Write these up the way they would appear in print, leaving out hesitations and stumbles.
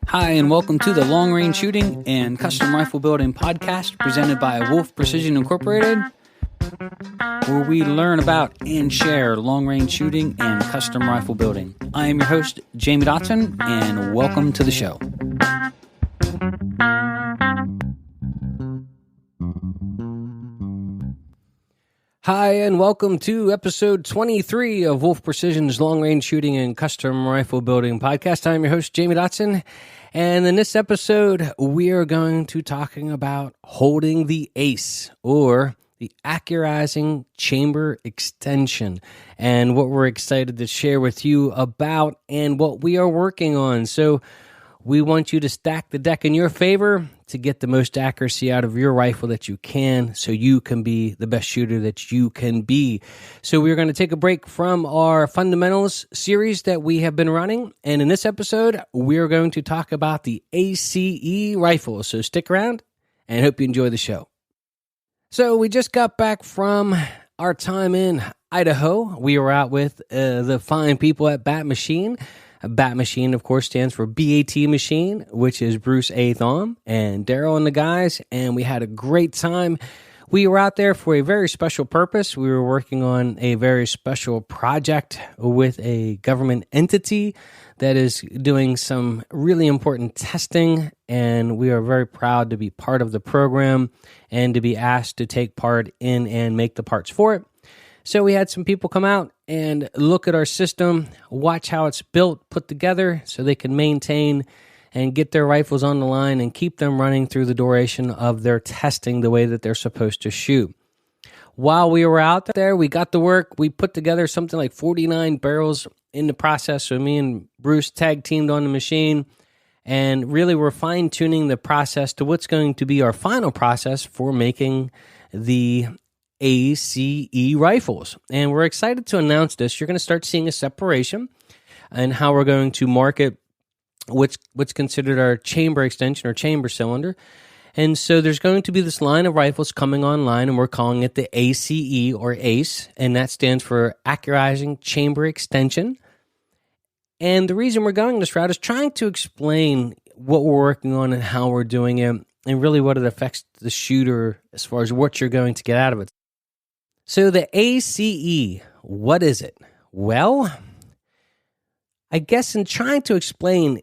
Hi, and welcome to the Long Range Shooting and Custom Rifle Building podcast presented by Wolf Precision Incorporated, where we learn about and share long range shooting and custom rifle building. I am your host, Jamie Dotson, and welcome to the show. Hi, and welcome to episode 23 of Wolf Precision's Long Range Shooting and Custom Rifle Building podcast. I'm your host, Jamie Dotson, and in this episode, we are going to talking about holding the A.C.E, or the Accurizing Chamber Extension, and what we're excited to share with you about and what we are working on. So we want you to stack the deck in your favor to get the most accuracy out of your rifle that you can, so you can be the best shooter that you can be. So we're going to take a break from our fundamentals series that we have been running, and in this episode, we're going to talk about the A.C.E rifle. So stick around, and I hope you enjoy the show. So we just got back from our time in Idaho. We were out with the fine people at Bat Machine. Bat Machine, of course, stands for BAT Machine, which is Bruce A. Thom and Daryl and the guys, and we had a great time. We were out there for a very special purpose. We were working on a very special project with a government entity that is doing some really important testing, and we are very proud to be part of the program and to be asked to take part in and make the parts for it. So we had some people come out and look at our system, watch how it's built, put together, so they can maintain and get their rifles on the line and keep them running through the duration of their testing the way that they're supposed to shoot. While we were out there, we got to work. We put together something like 49 barrels in the process. So me and Bruce tag teamed on the machine, and really we're fine-tuning the process to what's going to be our final process for making the A.C.E rifles. And we're excited to announce this. You're going to start seeing a separation and how we're going to market what's considered our chamber extension or chamber cylinder. And so there's going to be this line of rifles coming online, and we're calling it the A.C.E or ACE, and that stands for Accurizing Chamber Extension. And the reason we're going this route is trying to explain what we're working on and how we're doing it, and really what it affects the shooter as far as what you're going to get out of it. So the A.C.E, what is it? Well, I guess in trying to explain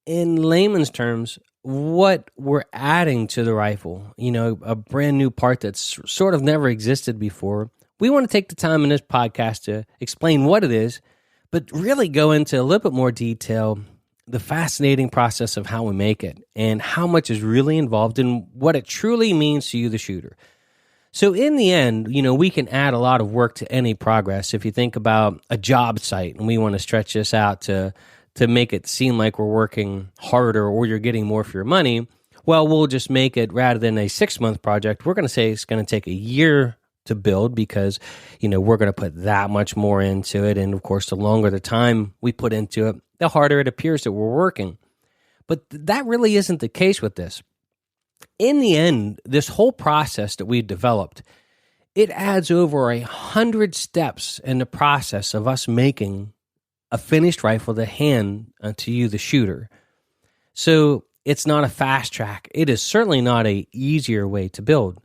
in layman's terms what we're adding to the rifle, a brand new part that's sort of never existed before, we want to take the time in this podcast to explain what it is, but really go into a little bit more detail, the fascinating process of how we make it and how much is really involved in what it truly means to you, the shooter. So in the end, we can add a lot of work to any progress. If you think about a job site and we want to stretch this out to make it seem like we're working harder or you're getting more for your money, well, we'll just make it, rather than a 6-month project, we're going to say it's going to take a year to build because, we're going to put that much more into it. And of course, the longer the time we put into it, the harder it appears that we're working. But that really isn't the case with this. In the end, this whole process that we've developed, it adds over 100 steps in the process of us making a finished rifle to hand to you, the shooter. So it's not a fast track. It is certainly not an easier way to build,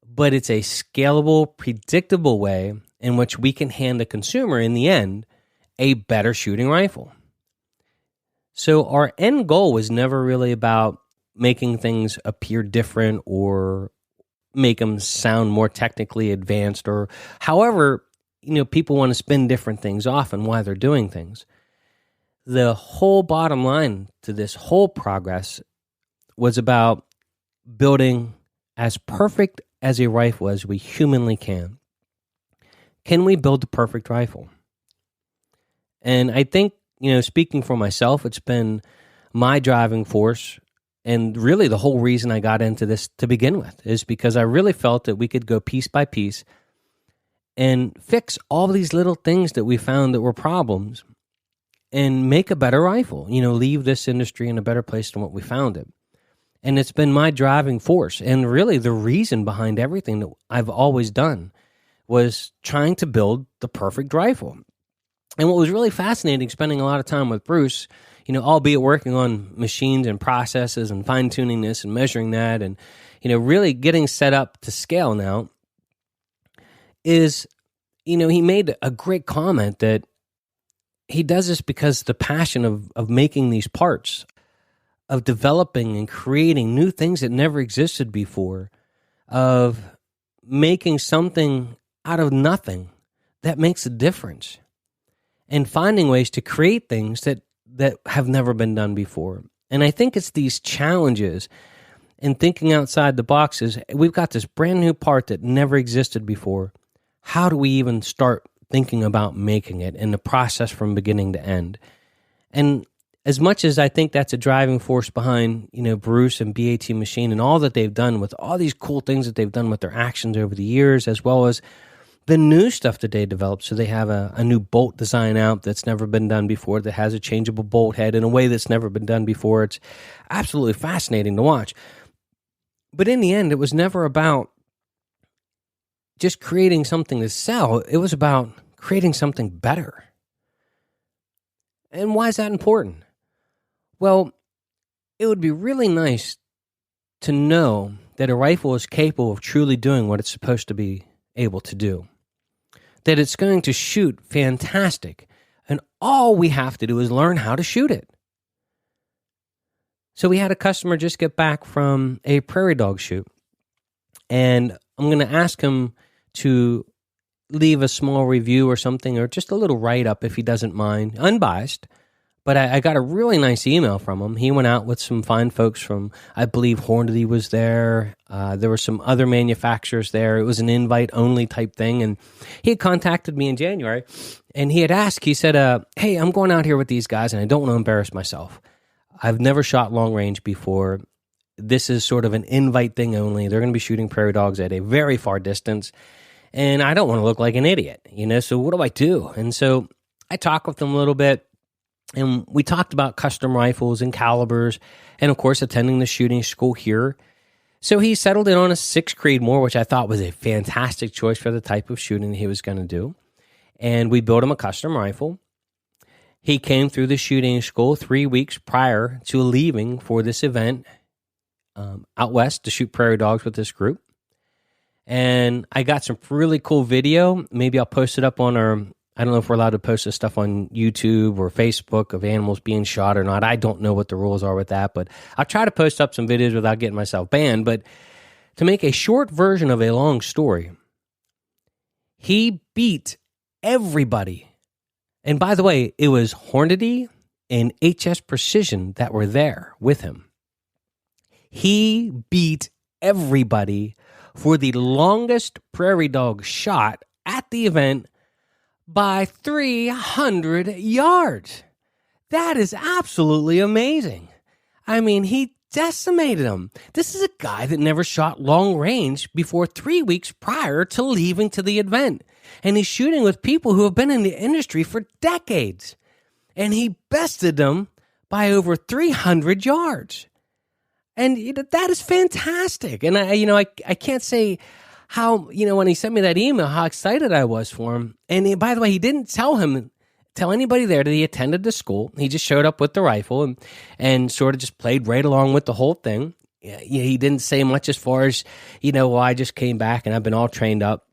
but it's a scalable, predictable way in which we can hand the consumer, in the end, a better shooting rifle. So our end goal was never really about making things appear different or make them sound more technically advanced, or however, people want to spin different things off and why they're doing things. The whole bottom line to this whole progress was about building as perfect as a rifle as we humanly can. Can we build the perfect rifle? And I think, speaking for myself, it's been my driving force. And really the whole reason I got into this to begin with is because I really felt that we could go piece by piece and fix all these little things that we found that were problems and make a better rifle, leave this industry in a better place than what we found it. And it's been my driving force. And really the reason behind everything that I've always done was trying to build the perfect rifle. And what was really fascinating, spending a lot of time with Bruce, albeit working on machines and processes and fine-tuning this and measuring that and, really getting set up to scale now, is, he made a great comment that he does this because the passion of making these parts, of developing and creating new things that never existed before, of making something out of nothing that makes a difference, and finding ways to create things that have never been done before. And I think it's these challenges and thinking outside the boxes. We've got this brand new part that never existed before. How do we even start thinking about making it in the process from beginning to end? And as much as I think that's a driving force behind, Bruce and BAT Machine and all that they've done with all these cool things that they've done with their actions over the years, as well as the new stuff that they developed. So they have a new bolt design out that's never been done before, that has a changeable bolt head in a way that's never been done before. It's absolutely fascinating to watch. But in the end, it was never about just creating something to sell. It was about creating something better. And why is that important? Well, it would be really nice to know that a rifle is capable of truly doing what it's supposed to be able to do. That it's going to shoot fantastic, and all we have to do is learn how to shoot it. So we had a customer just get back from a prairie dog shoot, and I'm going to ask him to leave a small review or something, or just a little write-up if he doesn't mind, unbiased. But I got a really nice email from him. He went out with some fine folks from, I believe Hornady was there. There were some other manufacturers there. It was an invite-only type thing. And he had contacted me in January, and he had asked, he said, hey, I'm going out here with these guys, and I don't want to embarrass myself. I've never shot long range before. This is sort of an invite thing only. They're going to be shooting prairie dogs at a very far distance, and I don't want to look like an idiot, so what do I do? And so I talked with them a little bit. And we talked about custom rifles and calibers, and of course, attending the shooting school here. So he settled in on a 6 Creedmoor, which I thought was a fantastic choice for the type of shooting he was going to do. And we built him a custom rifle. He came through the shooting school 3 weeks prior to leaving for this event out west to shoot prairie dogs with this group. And I got some really cool video. Maybe I'll post it up on our... I don't know if we're allowed to post this stuff on YouTube or Facebook of animals being shot or not. I don't know what the rules are with that, but I'll try to post up some videos without getting myself banned. But to make a short version of a long story, he beat everybody. And by the way, it was Hornady and HS Precision that were there with him. He beat everybody for the longest prairie dog shot at the event by 300 yards. That is absolutely amazing. I mean, he decimated him. This is a guy that never shot long range before 3 weeks prior to leaving to the event. And he's shooting with people who have been in the industry for decades. And he bested them by over 300 yards. And that is fantastic. And I can't say how, when he sent me that email, how excited I was for him. And by the way, he didn't tell anybody there that he attended the school. He just showed up with the rifle and sort of just played right along with the whole thing. He didn't say much as far as, well, I just came back and I've been all trained up.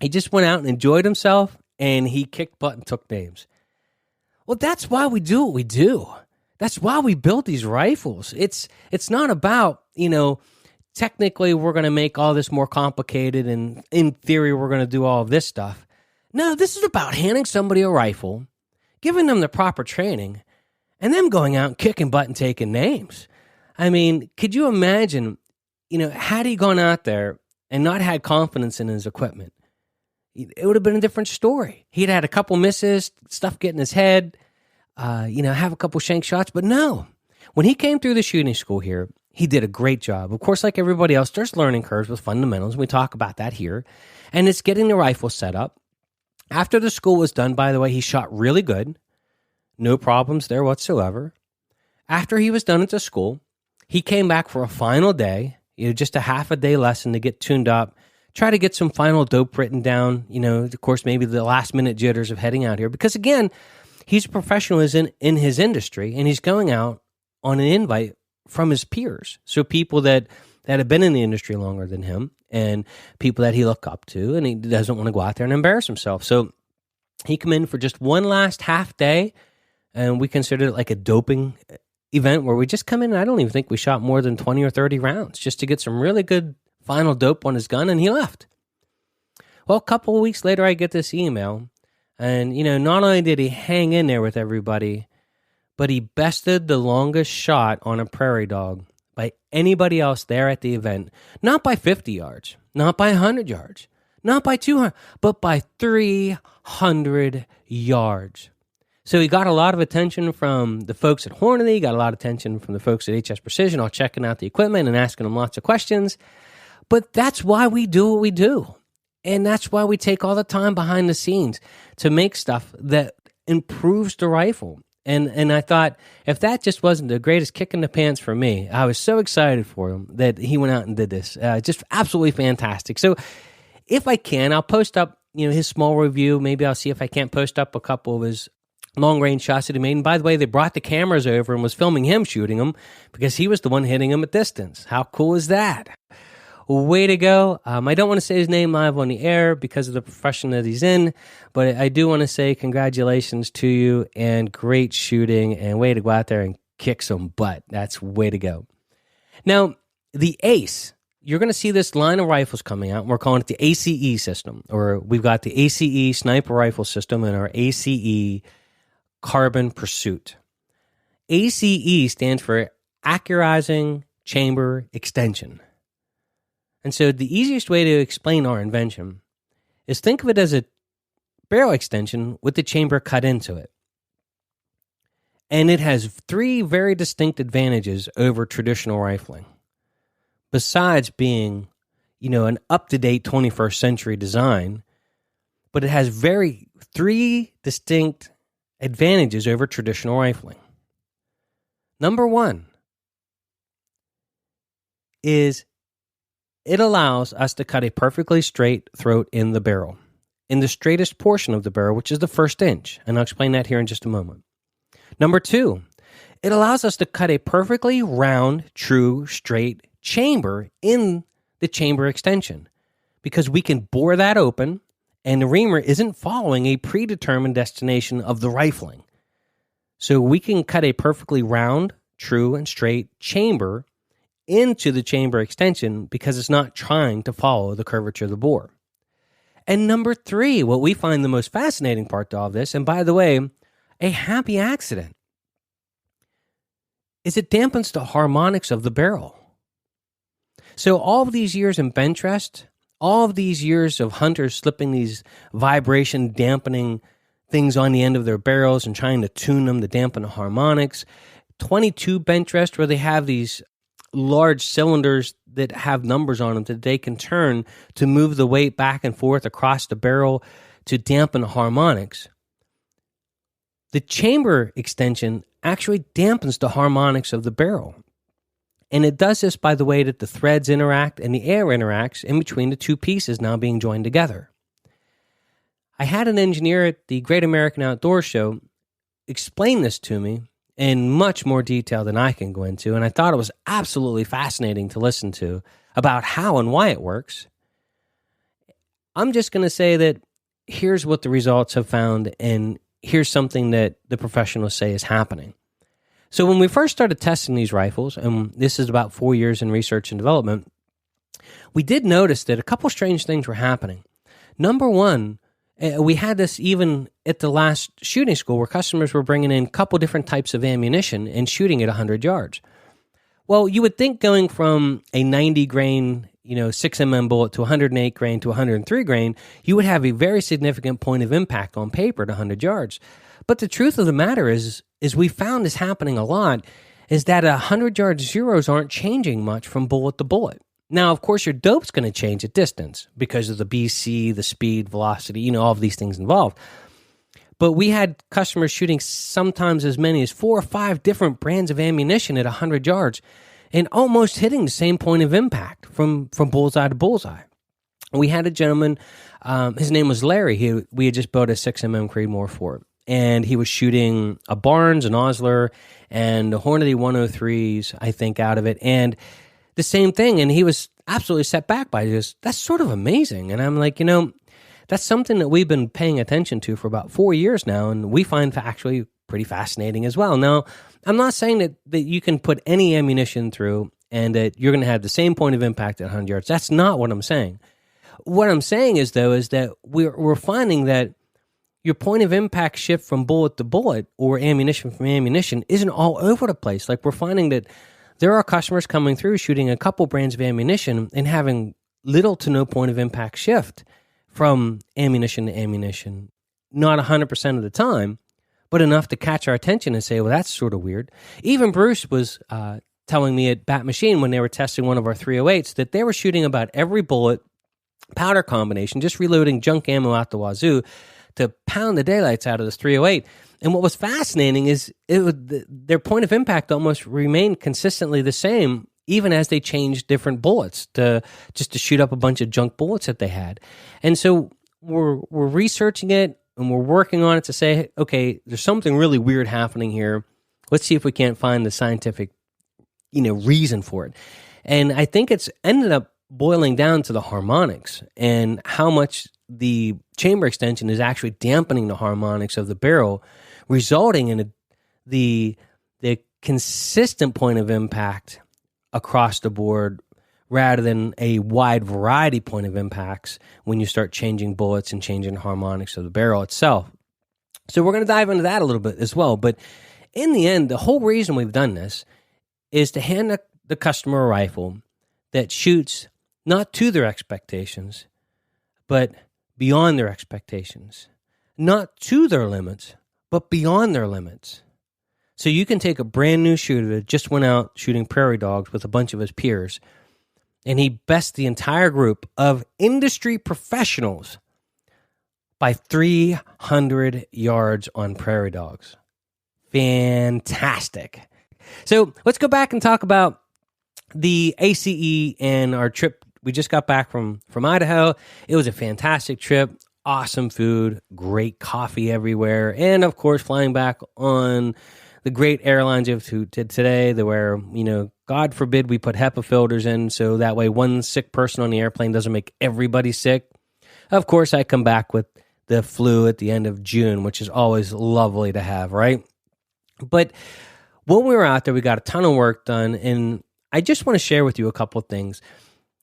He just went out and enjoyed himself, and he kicked butt and took names. Well, that's why we do what we do. That's why we build these rifles. It's not about, technically we're going to make all this more complicated, and in theory we're going to do all of this stuff. No, this is about handing somebody a rifle, giving them the proper training, and them going out and kicking butt and taking names. I mean, could you imagine, had he gone out there and not had confidence in his equipment, it would have been a different story. He'd had a couple misses, stuff get in his head, have a couple shank shots, but no. When he came through the shooting school here, he did a great job. Of course, like everybody else, there's learning curves with fundamentals. We talk about that here. And it's getting the rifle set up. After the school was done, by the way, he shot really good. No problems there whatsoever. After he was done at the school, he came back for a final day, just a half a day lesson to get tuned up, try to get some final dope written down, of course, maybe the last minute jitters of heading out here. Because again, he's a professional in his industry, and he's going out on an invite from his peers. So people that have been in the industry longer than him and people that he look up to, and he doesn't want to go out there and embarrass himself. So he come in for just one last half day, and we considered it like a doping event where we just come in, and I don't even think we shot more than 20 or 30 rounds just to get some really good final dope on his gun, and he left. Well, a couple of weeks later, I get this email, and, not only did he hang in there with everybody, but he bested the longest shot on a prairie dog by anybody else there at the event. Not by 50 yards, not by 100 yards, not by 200, but by 300 yards. So he got a lot of attention from the folks at Hornady, got a lot of attention from the folks at HS Precision, all checking out the equipment and asking them lots of questions. But that's why we do what we do. And that's why we take all the time behind the scenes to make stuff that improves the rifle. And I thought, if that just wasn't the greatest kick in the pants for me, I was so excited for him that he went out and did this. Just absolutely fantastic. So if I can, I'll post up, his small review. Maybe I'll see if I can't post up a couple of his long-range shots that he made. And by the way, they brought the cameras over and was filming him shooting them because he was the one hitting them at distance. How cool is that? Way to go. I don't want to say his name live on the air because of the profession that he's in, but I do want to say congratulations to you and great shooting and way to go out there and kick some butt. That's way to go. Now, the ACE, you're going to see this line of rifles coming out, and we're calling it the A.C.E. system, or we've got the A.C.E. sniper rifle system and our A.C.E. carbon pursuit. A.C.E. stands for Accurizing Chamber Extension. And so the easiest way to explain our invention is think of it as a barrel extension with the chamber cut into it. And it has three very distinct advantages over traditional rifling. Besides being, an up-to-date 21st century design, but it has three distinct advantages over traditional rifling. Number one is it allows us to cut a perfectly straight throat in the barrel, in the straightest portion of the barrel, which is the first inch. And I'll explain that here in just a moment. Number two, it allows us to cut a perfectly round, true, straight chamber in the chamber extension because we can bore that open and the reamer isn't following a predetermined destination of the rifling. So we can cut a perfectly round, true, and straight chamber into the chamber extension because it's not trying to follow the curvature of the bore. And number three, what we find the most fascinating part to all of this, and by the way, a happy accident, is it dampens the harmonics of the barrel. So all of these years in bench rest, all of these years of hunters slipping these vibration dampening things on the end of their barrels and trying to tune them to dampen the harmonics, 22 bench rest where they have these large cylinders that have numbers on them that they can turn to move the weight back and forth across the barrel to dampen the harmonics. The chamber extension actually dampens the harmonics of the barrel. And it does this by the way that the threads interact and the air interacts in between the two pieces now being joined together. I had an engineer at the Great American Outdoor Show explain this to me in much more detail than I can go into, and I thought it was absolutely fascinating to listen to about how and why it works. I'm just going to say that here's what the results have found, and here's something that the professionals say is happening. So when we first started testing these rifles, and this is about 4 years in research and development, we did notice that a couple strange things were happening. Number one, we had this even at the last shooting school where customers were bringing in a couple different types of ammunition and shooting at 100 yards. Well, you would think going from a 90 grain, 6mm bullet to 108 grain to 103 grain, you would have a very significant point of impact on paper at 100 yards. But the truth of the matter is we found this happening a lot, is that 100-yard zeros aren't changing much from bullet to bullet. Now, of course, your dope's going to change at distance because of the BC, the speed, velocity, all of these things involved. But we had customers shooting sometimes as many as 4 or 5 different brands of ammunition at 100 yards and almost hitting the same point of impact from bullseye to bullseye. We had a gentleman, his name was Larry. We had just built a 6mm Creedmoor for him. and he was shooting a Barnes, an Osler, and a Hornady 103s, I think, out of it, and the same thing, and he was absolutely set back by this. That's sort of amazing, and I'm like, that's something that we've been paying attention to for about 4 years now, and we find actually pretty fascinating as well. Now, I'm not saying that you can put any ammunition through and that you're going to have the same point of impact at 100 yards. That's not what I'm saying. What I'm saying is, though, is that we're finding that your point of impact shift from bullet to bullet or ammunition from ammunition isn't all over the place. Like, we're finding that there are customers coming through shooting a couple brands of ammunition and having little to no point of impact shift from ammunition to ammunition. Not 100% of the time, but enough to catch our attention and say, well, that's sort of weird. Even Bruce was telling me at Bat Machine when they were testing one of our 308s that they were shooting about every bullet powder combination, just reloading junk ammo out the wazoo to pound the daylights out of this 308. And what was fascinating is their point of impact almost remained consistently the same, even as they changed different bullets to shoot up a bunch of junk bullets that they had. And so we're researching it and we're working on it to say, okay, there's something really weird happening here. Let's see if we can't find the scientific, reason for it. And I think it's ended up boiling down to the harmonics and how much the chamber extension is actually dampening the harmonics of the barrel, resulting in the consistent point of impact across the board rather than a wide variety point of impacts when you start changing bullets and changing harmonics of the barrel itself. So we're going to dive into that a little bit as well. But in the end, the whole reason we've done this is to hand the customer a rifle that shoots not to their expectations, but beyond their expectations. Not to their limits, but beyond their limits. So you can take a brand new shooter that just went out shooting prairie dogs with a bunch of his peers, and he bested the entire group of industry professionals by 300 yards on prairie dogs. Fantastic. So let's go back and talk about the A.C.E. and our trip. We just got back from Idaho. It was a fantastic trip. Awesome food, great coffee everywhere, and of course, flying back on the great airlines you did today, where, God forbid we put HEPA filters in, so that way one sick person on the airplane doesn't make everybody sick. Of course, I come back with the flu at the end of June, which is always lovely to have, right? But when we were out there, we got a ton of work done, and I just want to share with you a couple of things.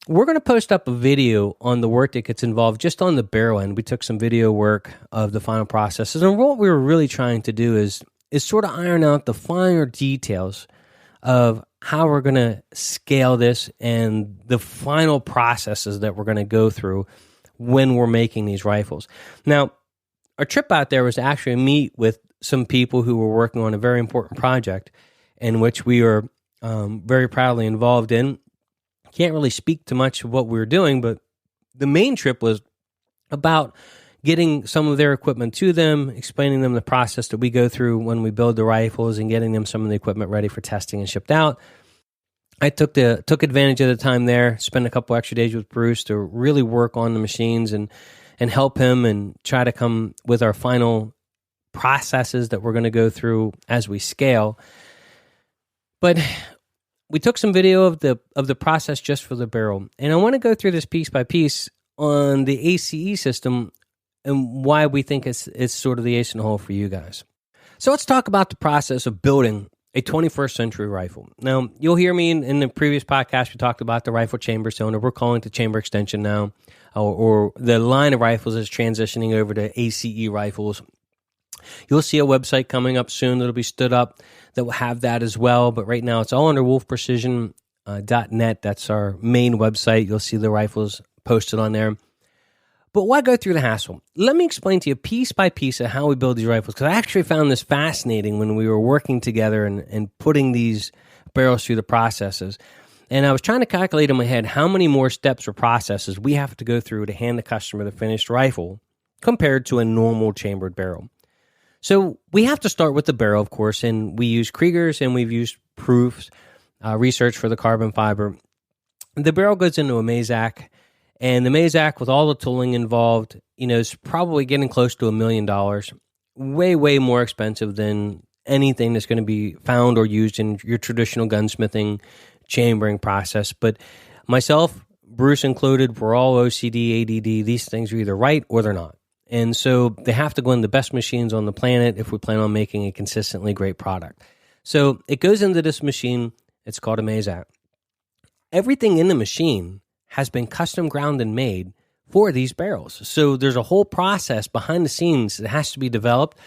We're going to post up a video on the work that gets involved just on the barrel end. We took some video work of the final processes, and what we were really trying to do is sort of iron out the finer details of how we're going to scale this and the final processes that we're going to go through when we're making these rifles. Now, our trip out there was to actually meet with some people who were working on a very important project in which we were very proudly involved in. Can't really speak to much of what we were doing, but the main trip was about getting some of their equipment to them, explaining them the process that we go through when we build the rifles, and getting them some of the equipment ready for testing and shipped out. I took advantage of the time there, spent a couple extra days with Bruce to really work on the machines and help him and try to come with our final processes that we're going to go through as we scale. But we took some video of the process just for the barrel, and I want to go through this piece by piece on the A.C.E. system and why we think it's sort of the ace in the hole for you guys. So let's talk about the process of building a 21st century rifle. Now, you'll hear me in the previous podcast, we talked about the rifle chamber cylinder. We're calling it the chamber extension now, or the line of rifles is transitioning over to A.C.E. rifles. You'll see a website coming up soon that'll be stood up that will have that as well. But right now, it's all under wolfprecision.net. That's our main website. You'll see the rifles posted on there. But why go through the hassle? Let me explain to you piece by piece of how we build these rifles, because I actually found this fascinating when we were working together and putting these barrels through the processes. And I was trying to calculate in my head how many more steps or processes we have to go through to hand the customer the finished rifle compared to a normal chambered barrel. So we have to start with the barrel, of course, and we use Krieger's and we've used Proof's research for the carbon fiber. The barrel goes into a Mazak, and the Mazak, with all the tooling involved, is probably getting close to $1 million. way, way more expensive than anything that's going to be found or used in your traditional gunsmithing chambering process. But myself, Bruce included, we're all OCD, ADD. These things are either right or they're not. And so they have to go in the best machines on the planet if we plan on making a consistently great product. So it goes into this machine. It's called a Mazak. Everything in the machine has been custom ground and made for these barrels. So there's a whole process behind the scenes that has to be developed.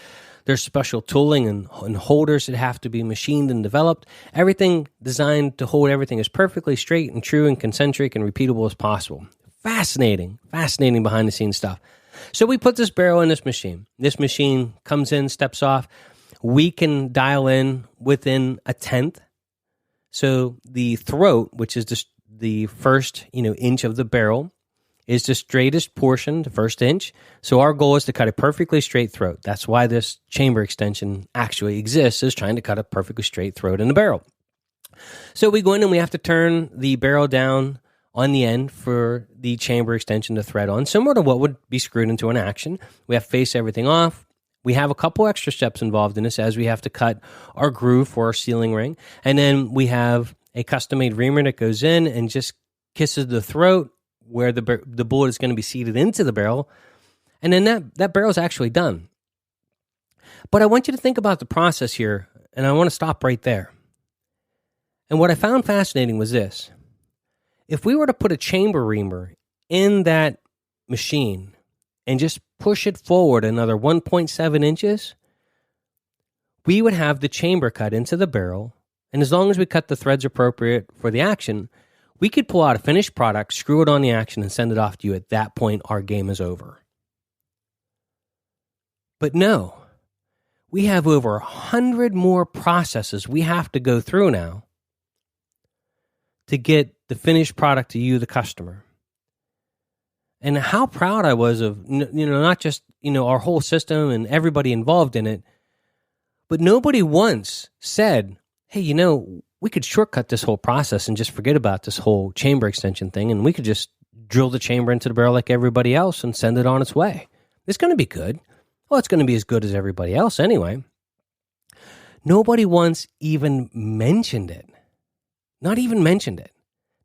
There's special tooling and holders that have to be machined and developed. Everything designed to hold everything as perfectly straight and true and concentric and repeatable as possible. Fascinating behind the scenes stuff. So we put this barrel in this machine. This machine comes in, steps off. We can dial in within a tenth. So the throat, which is the first inch of the barrel, is the straightest portion, the first inch. So our goal is to cut a perfectly straight throat. That's why this chamber extension actually exists, is trying to cut a perfectly straight throat in the barrel. So we go in and we have to turn the barrel down on the end for the chamber extension to thread on, similar to what would be screwed into an action. We have to face everything off. We have a couple extra steps involved in this, as we have to cut our groove for our sealing ring. And then we have a custom-made reamer that goes in and just kisses the throat where the bullet is going to be seated into the barrel. And then that barrel is actually done. But I want you to think about the process here, and I want to stop right there. And what I found fascinating was this. If we were to put a chamber reamer in that machine and just push it forward another 1.7 inches, we would have the chamber cut into the barrel. And as long as we cut the threads appropriate for the action, we could pull out a finished product, screw it on the action, and send it off to you. At that point, our game is over. But no, we have over 100 more processes we have to go through now to get the finished product to you, the customer. And how proud I was of, not just, our whole system and everybody involved in it, but nobody once said, hey, we could shortcut this whole process and just forget about this whole chamber extension thing, and we could just drill the chamber into the barrel like everybody else and send it on its way. It's going to be good. Well, it's going to be as good as everybody else anyway. Nobody once even mentioned it. Not even mentioned it.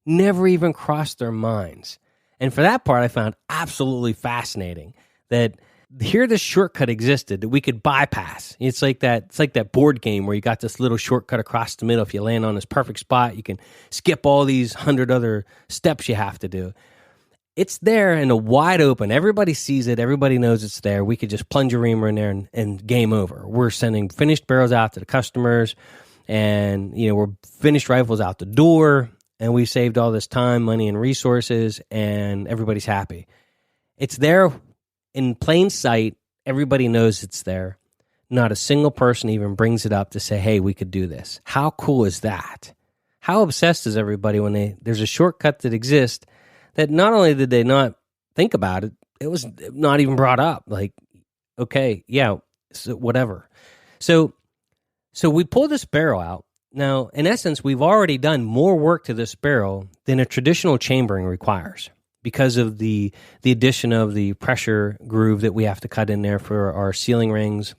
Never even crossed their minds. And for that part, I found absolutely fascinating that here this shortcut existed that we could bypass. It's like that board game where you got this little shortcut across the middle. If you land on this perfect spot, you can skip all these 100 other steps you have to do. It's there in a wide open. Everybody sees it. Everybody knows it's there. We could just plunge a reamer in there and game over. We're sending finished barrels out to the customers, and we're finished rifles out the door, and we saved all this time, money, and resources, and everybody's happy. It's there in plain sight. Everybody knows it's there. Not a single person even brings it up to say, hey, we could do this. How cool is that? How obsessed is everybody when there's a shortcut that exists that not only did they not think about it, it was not even brought up. Like, okay, yeah, so whatever. So we pull this barrel out. Now, in essence, we've already done more work to this barrel than a traditional chambering requires because of the addition of the pressure groove that we have to cut in there for our sealing rings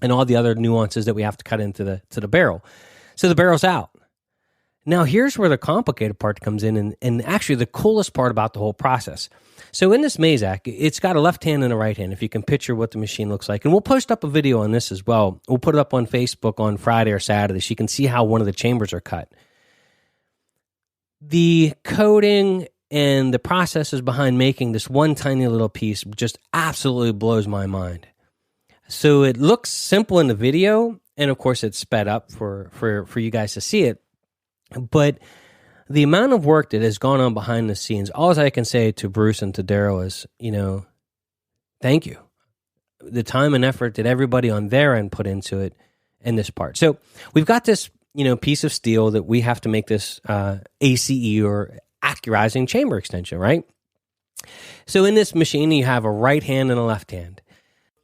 and all the other nuances that we have to cut into the barrel. So the barrel's out. Now, here's where the complicated part comes in, and actually the coolest part about the whole process. So in this Mazak, it's got a left hand and a right hand, if you can picture what the machine looks like. And we'll post up a video on this as well. We'll put it up on Facebook on Friday or Saturday so you can see how one of the chambers are cut. The coding and the processes behind making this one tiny little piece just absolutely blows my mind. So it looks simple in the video, and of course it's sped up for you guys to see it. But the amount of work that has gone on behind the scenes, all I can say to Bruce and to Daryl is, thank you. The time and effort that everybody on their end put into it in this part. So we've got this, piece of steel that we have to make this A.C.E. or Accurizing chamber extension, right? So in this machine, you have a right hand and a left hand.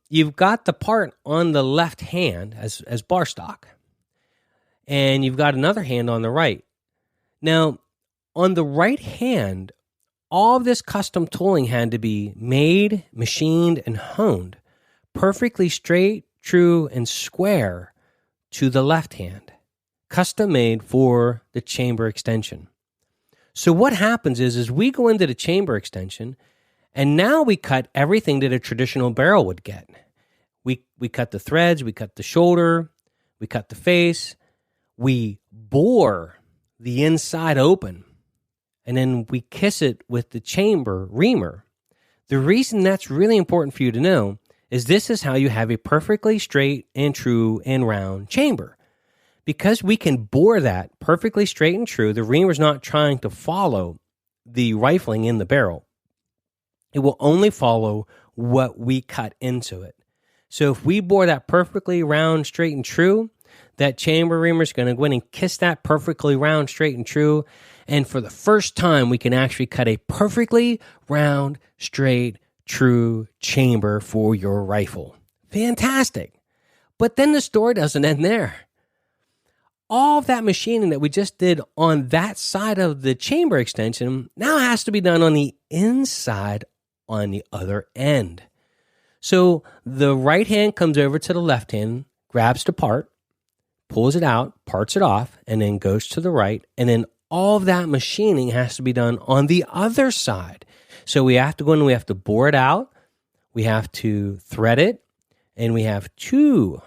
You've got the part on the left hand as bar stock, and you've got another hand on the right. Now, on the right hand, all of this custom tooling had to be made, machined, and honed perfectly straight, true, and square to the left hand, custom made for the chamber extension. So what happens is we go into the chamber extension, and now we cut everything that a traditional barrel would get. We cut the threads, we cut the shoulder, we cut the face, we bore the inside open, and then we kiss it with the chamber reamer. The reason that's really important for you to know is this is how you have a perfectly straight and true and round chamber. Because we can bore that perfectly straight and true, the reamer's not trying to follow the rifling in the barrel. It will only follow what we cut into it. So if we bore that perfectly round, straight, and true, that chamber reamer is going to go in and kiss that perfectly round, straight, and true. And for the first time, we can actually cut a perfectly round, straight, true chamber for your rifle. Fantastic. But then the story doesn't end there. All of that machining that we just did on that side of the chamber extension now has to be done on the inside on the other end. So the right hand comes over to the left hand, grabs the part, pulls it out, parts it off, and then goes to the right. And then all of that machining has to be done on the other side. So we have to go in and we have to bore it out. We have to thread it. And we have 2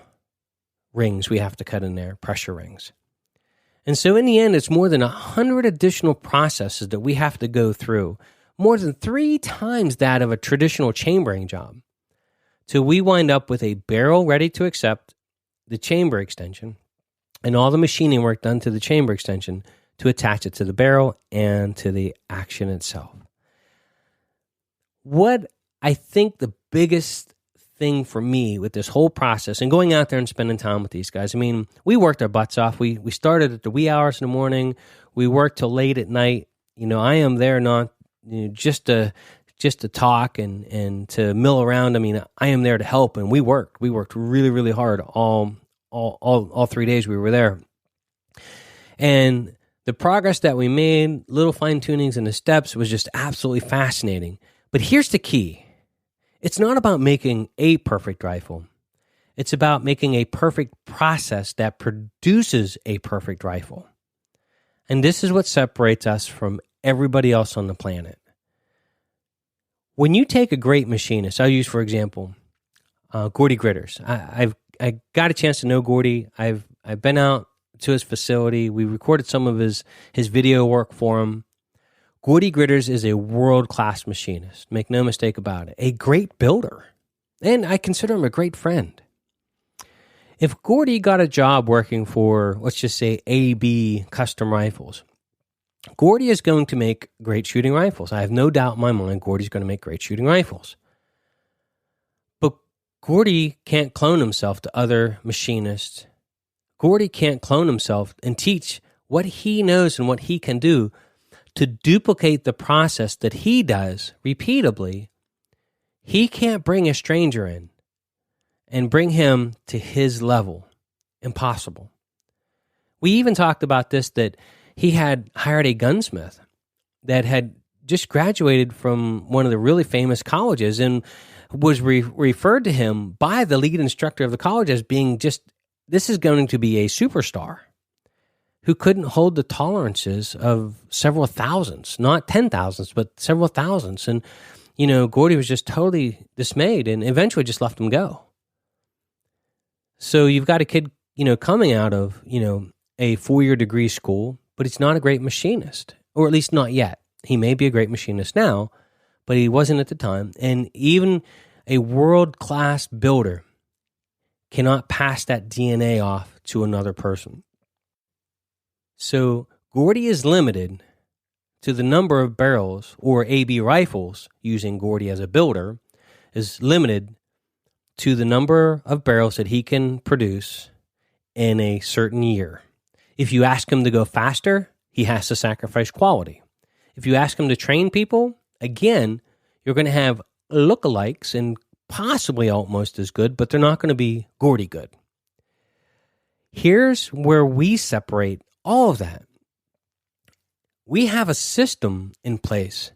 rings we have to cut in there, pressure rings. And so in the end, it's more than 100 additional processes that we have to go through, more than 3 times that of a traditional chambering job. So we wind up with a barrel ready to accept the chamber extension and all the machining work done to the chamber extension to attach it to the barrel and to the action itself. What I think the biggest thing for me with this whole process and going out there and spending time with these guys, I mean, we worked our butts off. We started at the wee hours in the morning. We worked till late at night. I am there not just to talk and to mill around. I mean, I am there to help, and we worked really, really hard all 3 days we were there. And the progress that we made, little fine tunings in the steps, was just absolutely fascinating. But here's the key. It's not about making a perfect rifle. It's about making a perfect process that produces a perfect rifle. And this is what separates us from everybody else on the planet. When you take a great machinist, I'll use, for example, Gordy Gritters. I got a chance to know Gordy. I've been out to his facility. We recorded some of his video work for him. Gordy Gritters is a world-class machinist. Make no mistake about it. A great builder. And I consider him a great friend. If Gordy got a job working for, let's just say, A.B. Custom Rifles, Gordy is going to make great shooting rifles. I have no doubt in my mind Gordy's going to make great shooting rifles. But Gordy can't clone himself to other machinists. Gordy can't clone himself and teach what he knows and what he can do to duplicate the process that he does repeatably. He can't bring a stranger in and bring him to his level. Impossible. We even talked about this, that he had hired a gunsmith that had just graduated from one of the really famous colleges and was referred to him by the lead instructor of the college as being this is going to be a superstar who couldn't hold the tolerances of several thousands, not 10,000s, but several thousands. And, Gordy was just totally dismayed and eventually just let him go. So you've got a kid, coming out of, a 4-year degree school, but he's not a great machinist, or at least not yet. He may be a great machinist now, but he wasn't at the time. And even a world-class builder cannot pass that DNA off to another person. So Gordy is limited to the number of barrels, or AB rifles, using Gordy as a builder, is limited to the number of barrels that he can produce in a certain year. If you ask him to go faster, he has to sacrifice quality. If you ask him to train people, again, you're going to have lookalikes and possibly almost as good, but they're not going to be Gordy good. Here's where we separate all of that. We have a system in place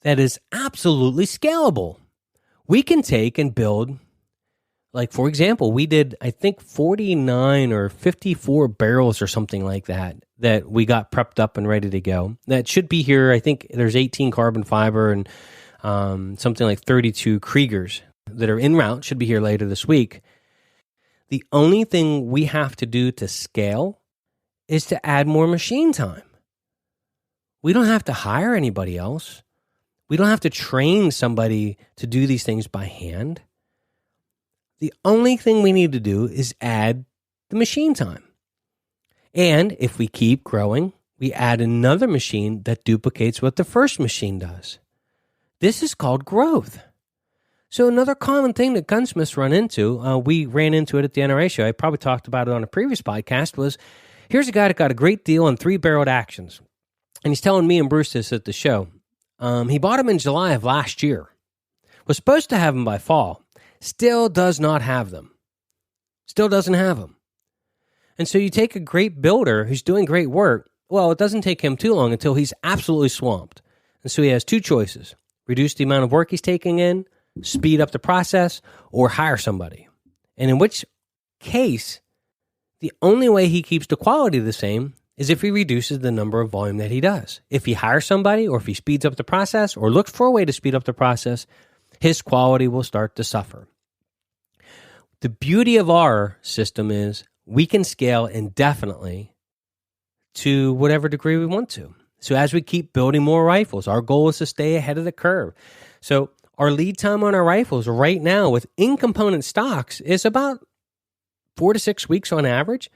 that is absolutely scalable. We can take and build, Like, for example, we did, I think, 49 or 54 barrels or something like that we got prepped up and ready to go. That should be here. I think there's 18 carbon fiber and something like 32 Kriegers that are en route, should be here later this week. The only thing we have to do to scale is to add more machine time. We don't have to hire anybody else. We don't have to train somebody to do these things by hand. The only thing we need to do is add the machine time. And if we keep growing, we add another machine that duplicates what the first machine does. This is called growth. So another common thing that gunsmiths run into, we ran into it at the NRA show, I probably talked about it on a previous podcast, was here's a guy that got a great deal on 3-barreled actions. And he's telling me and Bruce this at the show. He bought them in July of last year. Was supposed to have them by fall. Still does not have them. Still doesn't have them. And so you take a great builder who's doing great work. Well, it doesn't take him too long until he's absolutely swamped. And so he has two choices. Reduce the amount of work he's taking in, speed up the process, or hire somebody. And in which case, the only way he keeps the quality the same is if he reduces the number of volume that he does. If he hires somebody, or if he speeds up the process, or looks for a way to speed up the process, his quality will start to suffer. The beauty of our system is we can scale indefinitely to whatever degree we want to. So as we keep building more rifles, our goal is to stay ahead of the curve. So our lead time on our rifles right now with in-component stocks is about 4 to 6 weeks on average.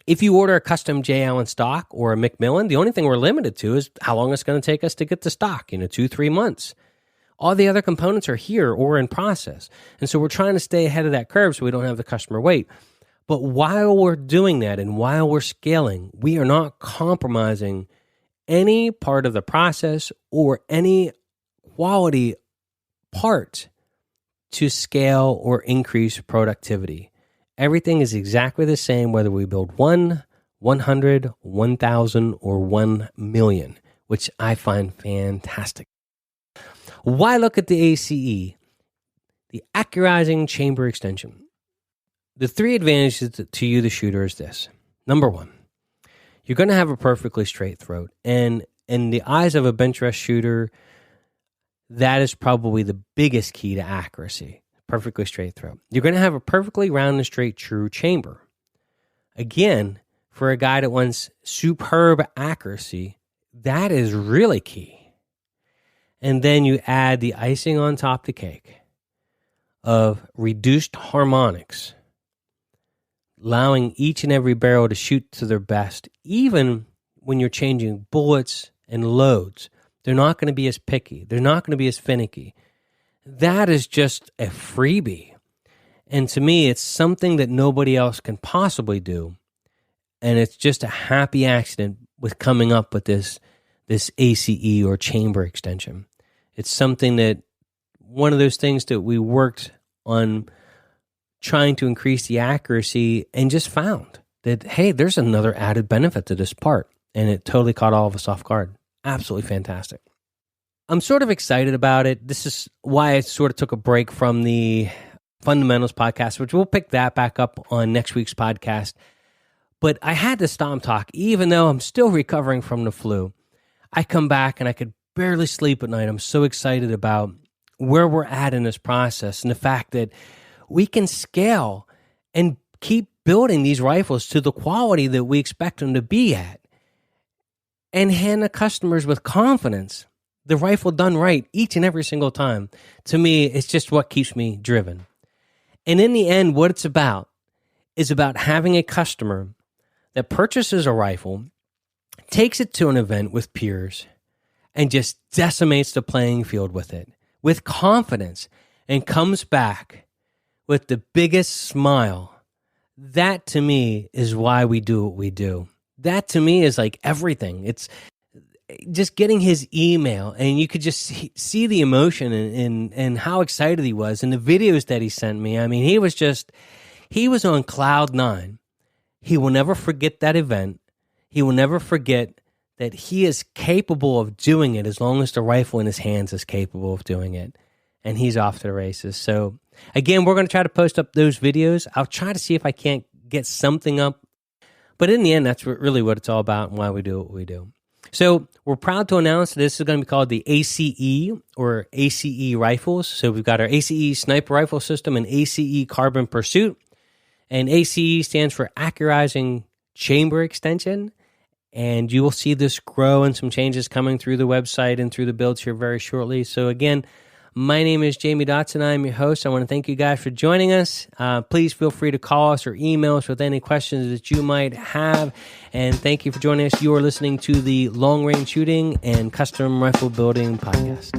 If you order a custom J. Allen stock or a Macmillan, the only thing we're limited to is how long it's going to take us to get the stock, 2-3 months. All the other components are here or in process. And so we're trying to stay ahead of that curve so we don't have the customer wait. But while we're doing that and while we're scaling, we are not compromising any part of the process or any quality part to scale or increase productivity. Everything is exactly the same whether we build 1, 100, 1,000, or 1 million, which I find fantastic. Why look at the A.C.E., the Accurizing chamber extension? The 3 advantages to you, the shooter, is this. Number 1, you're going to have a perfectly straight throat. And in the eyes of a bench rest shooter, that is probably the biggest key to accuracy. Perfectly straight throat. You're going to have a perfectly round and straight true chamber. Again, for a guy that wants superb accuracy, that is really key. And then you add the icing on top of the cake of reduced harmonics, allowing each and every barrel to shoot to their best. Even when you're changing bullets and loads, they're not going to be as picky. They're not going to be as finicky. That is just a freebie. And to me, it's something that nobody else can possibly do. And it's just a happy accident with coming up with this A.C.E. or chamber extension. It's something that, one of those things that we worked on trying to increase the accuracy and just found that, hey, there's another added benefit to this part. And it totally caught all of us off guard. Absolutely fantastic. I'm sort of excited about it. This is why I sort of took a break from the Fundamentals podcast, which we'll pick that back up on next week's podcast. But I had to stop talk, even though I'm still recovering from the flu. I come back and I could barely sleep at night. I'm so excited about where we're at in this process and the fact that we can scale and keep building these rifles to the quality that we expect them to be at and hand the customers with confidence the rifle done right each and every single time. To me, it's just what keeps me driven. And in the end, what it's about is about having a customer that purchases a rifle, takes it to an event with peers, and just decimates the playing field with it, with confidence, and comes back with the biggest smile. That, to me, is why we do what we do. That, to me, is like everything. It's just getting his email, and you could just see the emotion and how excited he was, and the videos that he sent me. I mean, he was on cloud 9. He will never forget that event. He will never forget that he is capable of doing it as long as the rifle in his hands is capable of doing it. And he's off to the races. So Again, we're going to try to post up those videos. I'll try to see if I can't get something up. But in the end, that's really what it's all about and why we do what we do. So we're proud to announce this is going to be called the ACE or ACE rifles. So we've got our ACE sniper rifle system and ACE carbon pursuit. And ACE stands for Accurizing chamber extension. And you will see this grow and some changes coming through the website and through the builds here very shortly. So again, my name is Jamie Dotson. I'm your host. I want to thank you guys for joining us. Please feel free to call us or email us with any questions that you might have. And thank you for joining us. You are listening to the Long Range Shooting and Custom Rifle Building Podcast.